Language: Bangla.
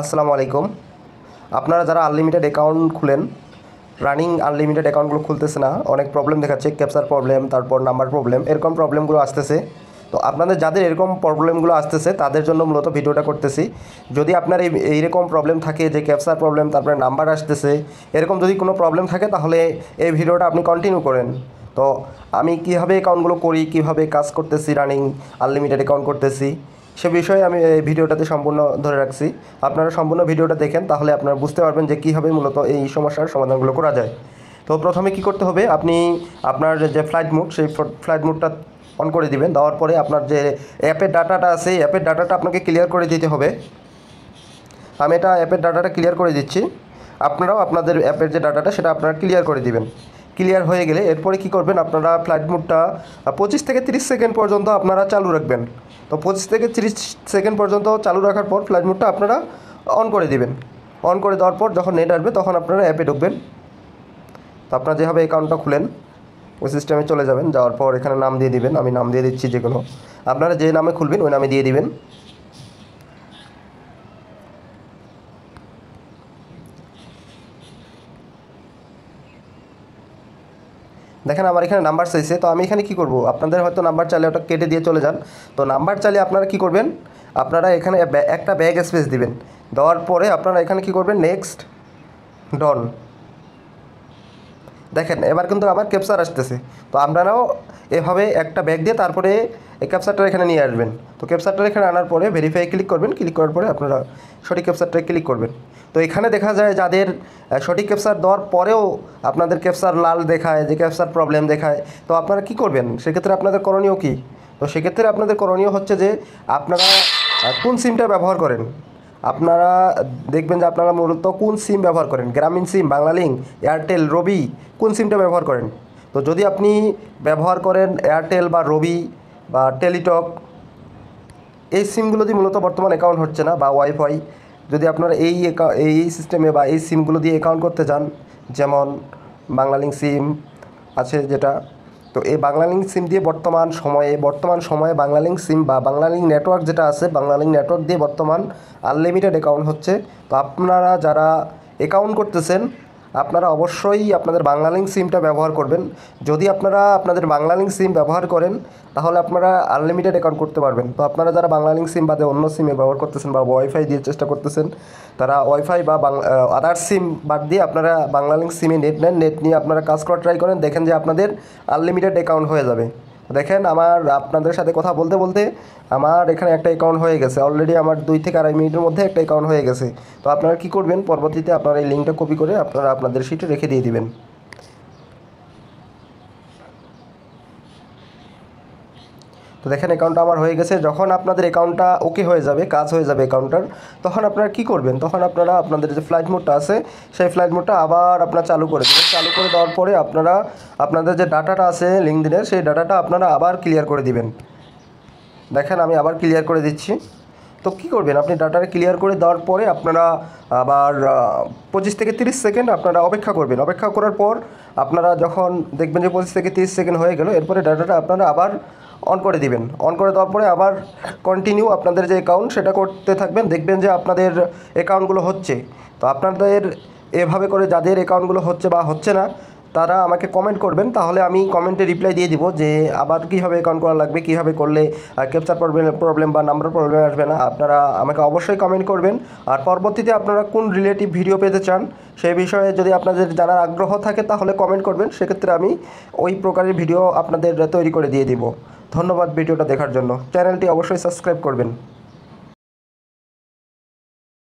আসসালামু আলাইকুম। আপনারা যারা আনলিমিটেড অ্যাকাউন্ট খুলেন, রানিং আনলিমিটেড অ্যাকাউন্টগুলো খুলতেছে না, অনেক প্রবলেম দেখাচ্ছে, ক্যাপচার প্রবলেম, তারপর নাম্বার প্রবলেম, এরকম প্রবলেমগুলো আসতেছে। তো আপনাদের যাদের এরকম প্রবলেমগুলো আসতেছে তাদের জন্য মূলত ভিডিওটা করতেছি। যদি আপনার এইরকম প্রবলেম থাকে যে ক্যাপচার প্রবলেম, তারপরে নাম্বার আসতেছে, এরকম যদি কোনো প্রবলেম থাকে তাহলে এই ভিডিওটা আপনি কন্টিনিউ করেন। তো আমি কীভাবে অ্যাকাউন্টগুলো করি, কীভাবে কাজ করতেছি, রানিং আনলিমিটেড অ্যাকাউন্ট করতেছি, সে বিষয়ে আমি এই ভিডিওটাতে সম্পূর্ণ ধরে রাখছি। আপনারা সম্পূর্ণ ভিডিওটা দেখেন, তাহলে আপনারা বুঝতে পারবেন যে কীভাবে মূলত এই সমস্যার সমাধানগুলো করা যায়। তো প্রথমে কি করতে হবে, আপনি আপনার যে ফ্লাইট মোড, সেই ফ্লাইট মোডটা অন করে দিবেন। দেওয়ার পরে আপনার যে অ্যাপের ডাটাটা আছে, এই অ্যাপের ডাটাটা আপনাকে ক্লিয়ার করে দিতে হবে। আমি এটা অ্যাপের ডাটাটা ক্লিয়ার করে দিচ্ছি, আপনারাও আপনাদের অ্যাপের যে ডাটাটা সেটা আপনারা ক্লিয়ার করে দিবেন। ক্লিয়ার হয়ে গেলে এরপরে কি করবেন, আপনারা ফ্লাইট মোডটা 25 থেকে 30 সেকেন্ড পর্যন্ত আপনারা চালু রাখবেন। তো 25 থেকে 30 সেকেন্ড পর্যন্ত চালু রাখার পর ফ্লাইট মোডটা আপনারা অন করে দিবেন। অন করে দেওয়ার পর যখন নেট আসবে তখন আপনারা অ্যাপে ঢুকবেন। তো আপনারা যেভাবে অ্যাকাউন্টটা খুলেন ওই সিস্টেমে চলে যাবেন। যাওয়ার পর এখানে নাম দিয়ে দিবেন, আমি নাম দিয়ে দিচ্ছি যে কোনো, আপনারা যে নামে খুলবেন ওই নামে দিয়ে দিবেন। দেখেন আমার এখানে নাম্বার চাইছে, তো আমি এখানে কি করব, আপনাদের হয়তো নাম্বার চাইলে ওটা কেটে দিয়ে চলে যান। তো নাম্বার চাইলে আপনারা কি করবেন, আপনারা এখানে একটা ব্যাগ স্পেস দিবেন। দেওয়ার পরে আপনারা এখানে কি করবেন, নেক্সট ডন। দেখেন এবার কিন্তু আবার ক্যাপচার আসতেছে। তো আপনারাও এভাবে একটা ব্যাগ দিয়ে তারপরে এই ক্যাপচারটা এখানে নিয়ে আসবেন। তো ক্যাপচারটা এখানে আনার পরে ভেরিফাই ক্লিক করবেন। ক্লিক করার পরে আপনারা সঠিক ক্যাপচারটায় ক্লিক করবেন। তো এখানে দেখা যায় যাদের সঠিক ক্যাপচার দেওয়ার পরেও আপনাদের ক্যাপচার লাল দেখায়, যে ক্যাপচার প্রবলেম দেখায়, তো আপনারা কি করবেন, সেক্ষেত্রে আপনাদের করণীয় কী? তো সেক্ষেত্রে আপনাদের করণীয় হচ্ছে যে আপনারা কোন সিমটা ব্যবহার করেন, আপনারা দেখবেন যে আপনারা মূলত কোন সিম ব্যবহার করেন, গ্রামীণ সিম, বাংলালিংক, এয়ারটেল, রবি, কোন সিমটা ব্যবহার করেন। তো যদি আপনি ব্যবহার করেন এয়ারটেল বা রবি বা টেলিটক, এই সিমগুলো দিয়ে মূলত বর্তমান অ্যাকাউন্ট হচ্ছে না, বা ওয়াইফাই, যদি আপনারা এই সিস্টেমে বা এই সিমগুলো দিয়ে অ্যাকাউন্ট করতে চান, যেমন বাংলালিংক সিম আছে যেটা, তো এই বাংলালিংক সিম দিয়ে বর্তমান সময়ে বাংলালিংক সিম বা বাংলালিংক নেটওয়ার্ক যেটা আছে, বাংলালিংক নেটওয়ার্ক দিয়ে বর্তমান আনলিমিটেড অ্যাকাউন্ট হচ্ছে। তো আপনারা যারা অ্যাকাউন্ট করতেছেন আপনারা অবশ্যই আপনাদের বাংলালিংক সিমটা ব্যবহার করবেন। যদি আপনারা আপনাদের বাংলালিংক সিম ব্যবহার করেন তাহলে আপনারা আনলিমিটেড অ্যাকাউন্ট করতে পারবেন। তো আপনারা যারা বাংলালিংক সিম বাদে অন্য সিমে ব্যবহার করতেছেন বা ওয়াইফাই দিয়ে চেষ্টা করতেছেন, তারা ওয়াইফাই বা আদার সিম বাদ দিয়ে আপনারা বাংলালিংক সিমে নেট নেন, নেট নিয়ে আপনারা কাজ করা ট্রাই করেন, দেখেন যে আপনাদের আনলিমিটেড অ্যাকাউন্ট হয়ে যাবে। দেখেন আপনাদের সাথে কথা বলতে বলতে আমার এখানে একটা অ্যাকাউন্ট হয়ে গেছে অলরেডি, আমার 2 থেকে 2.5 মিনিটের মধ্যে একটা অ্যাকাউন্ট হয়ে গেছে। তো আপনারা কী করবেন, পরবর্তীতে আপনারা এই লিঙ্কটা কপি করে আপনারা আপনাদের শিটে রেখে দিয়ে দিবেন। তো দেখেন অ্যাকাউন্টটা আমার হয়ে গেছে। যখন আপনাদের অ্যাকাউন্টটা ওকে হয়ে যাবে, কাজ হয়ে যাবে অ্যাকাউন্টটার, তখন আপনারা কী করবেন, তখন আপনারা আপনাদের যে ফ্লাইট মোডটা আছে সেই ফ্লাইট মোডটা আবার আপনারা চালু করে দেবেন। চালু করে দেওয়ার পরে আপনারা আপনাদের যে ডাটাটা আছে লিঙ্কডিনের, সেই ডাটাটা আপনারা আবার ক্লিয়ার করে দিবেন। দেখেন আমি আবার ক্লিয়ার করে দিচ্ছি। তো কী করবেন, আপনি ডাটাটা ক্লিয়ার করে দেওয়ার পরে আপনারা আবার 25 থেকে 30 সেকেন্ড আপনারা অপেক্ষা করবেন। অপেক্ষা করার পর আপনারা যখন দেখবেন যে 25 থেকে 30 সেকেন্ড হয়ে গেল, এরপরে ডাটাটা আপনারা আবার অন করে দিবেন। অন করে দেওয়ার পরে আবার কন্টিনিউ আপনাদের যে অ্যাকাউন্ট সেটা করতে থাকবেন, দেখবেন যে আপনাদের অ্যাকাউন্টগুলো হচ্ছে। তো আপনাদের এভাবে করে যাদের অ্যাকাউন্টগুলো হচ্ছে বা হচ্ছে না তারা আমাকে কমেন্ট করবেন, তাহলে আমি কমেন্টে রিপ্লাই দিয়ে দিব যে আবার কীভাবে অ্যাকাউন্ট করা লাগবে, কীভাবে করলে ক্যাপচার প্রবলেম বা নাম্বার প্রবলেম আসবে না। আপনারা আমাকে অবশ্যই কমেন্ট করবেন। আর পরবর্তীতে আপনারা কোন রিলেটিভ ভিডিও পেতে চান সেই বিষয়ে যদি আপনাদের জানার আগ্রহ থাকে তাহলে কমেন্ট করবেন, সেক্ষেত্রে আমি ওই প্রকারের ভিডিও আপনাদের তৈরি করে দিয়ে দিব। ধন্যবাদ ভিডিওটা দেখার জন্য। চ্যানেলটি অবশ্যই সাবস্ক্রাইব করবেন।